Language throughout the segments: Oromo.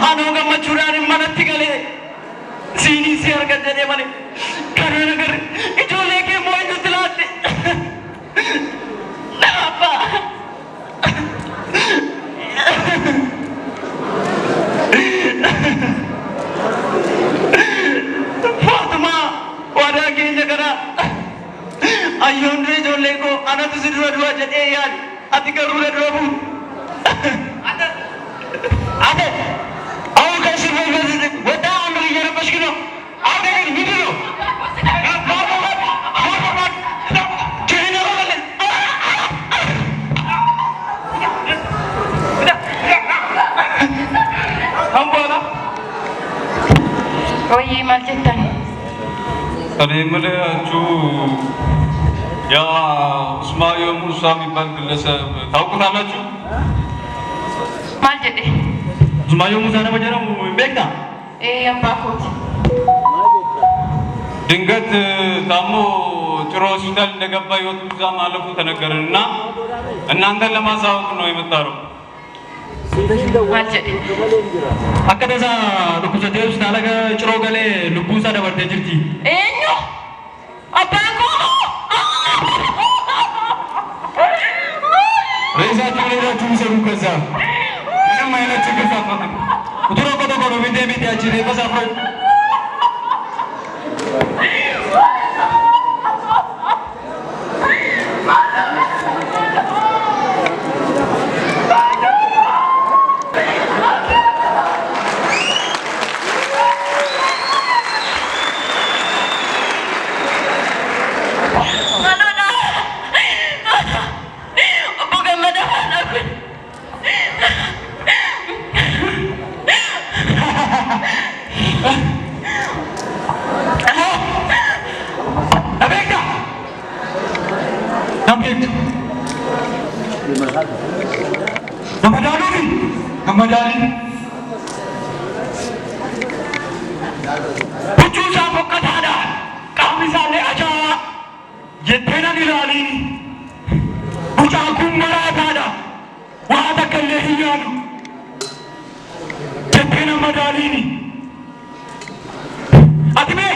Anoo gammachuudhaan manatti galee siinii si argan jedhee malee kana nagar ijoollee kee moo eenyutti laatte? Abbaa Faatumaa waadaa keenya kana ayyoon dura ijoollee koo anatu si dura du'a jedhee yaade ati garuu na dura bu'u. Ate አሁን ከእስር ቤት ወጣ አንዱ እየረበሽ ነው። አሁን ግን ምንድን ነው? አምቦላ ወይ ማልጀታ እኔ የምላችሁ ያ እስማኤል ሙሳ የሚባል ግለሰብ ታውቁታላችሁ? ማልጀዴ እስማኤል ሙሳ ነው ወጀራው ቤካ አባኮት ድንገት ታሞ ጭሮ ሆስፒታል እንደገባ ህይወቱ እዛ ማለፉ ተነገረንና እናንተን ለማሳወቅ ነው የመጣነው። ማልጀዴ አከደዛ ዱኩሰቴ ሆስፒታል ጭሮ ገሌ ልቡሳ ደበርቴ ጅርቲ ኤኞ አባኮ ሬሳችሁ ሌላችሁ ይሰሩ ከዛ ምንም አይነት ችግር ሳፈተ ቁጥሮ ቆጦቆሮ ቢንዴ ቢት ያቺ ሬሳፍሮ Ramadani Puchusa Pokatada Kamisane Aja Yetena Nilali Puchakum Maratada Wada Kalehiyanu Yetena Madalini Atime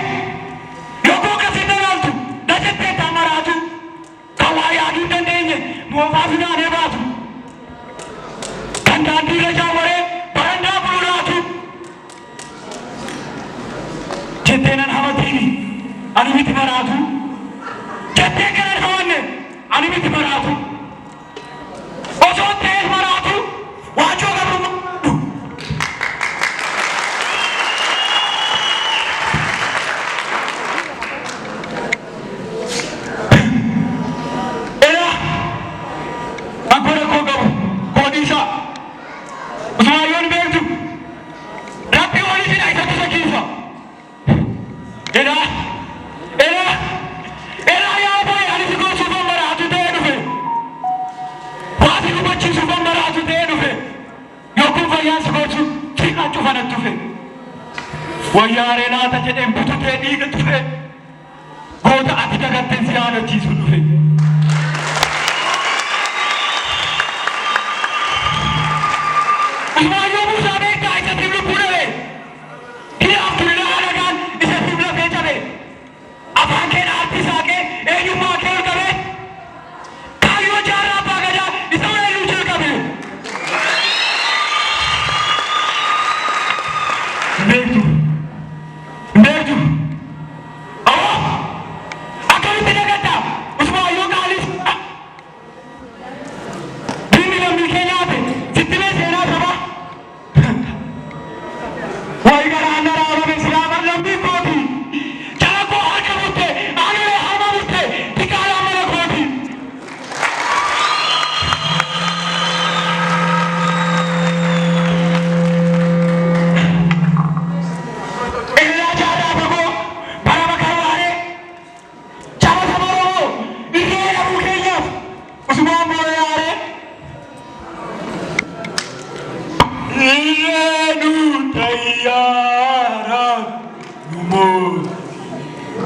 Yoko Kasitanantu Dajete Tamaratu Kawaya Dundenye Muafafina Nevatu Andandi Rajaware Baranda Buratu Jettenan Havatini Animiti Maratu Jettenan Havanne Animiti Maratu Oso Tes Maratu Wacho Gabu Era Ancora Kogabu Kodisha Usmayon Bertu Rapi wali sila isa tu sakisa Era ya boy ali siko sufa mara atu te nufe Wasi ko bachi sufa mara atu te nufe Yoku vaya siko su Kika chufana tufe Wayare na ta jede mbutu te diga tufe Gota atika gatten siyana chisu nufe Usmayon Musa bekta isa tiblu purave Kila Abdullah Alagan isa tibla bechabe Afan ke naati saake enyumma ke ulkabe Kayo jara pagaja isa elu chulkabe Bertu Oh Akali tinagata Usmayon Galis Bini lambil kenyate Sittime sena saba Wai garana rawa me silama lambi koti Chala ko haja mutte Anile hama mutte Tikala mala koti Illa jara bago Para makarware Chama samaro Ikera mukenya Usman boye are Iyenu tayyara Numo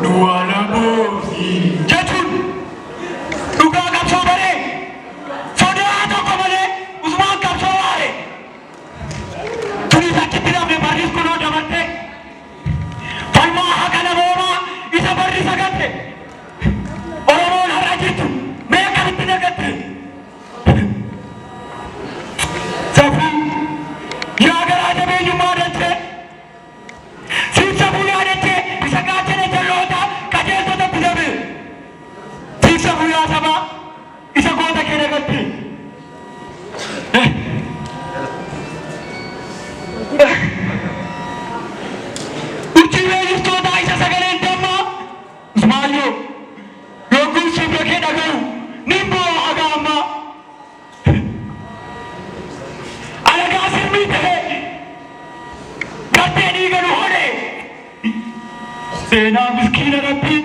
Nuala mofi Jatun Nuka kapso bare Sodia ato komale Usman kapso are سينا مسكين ربي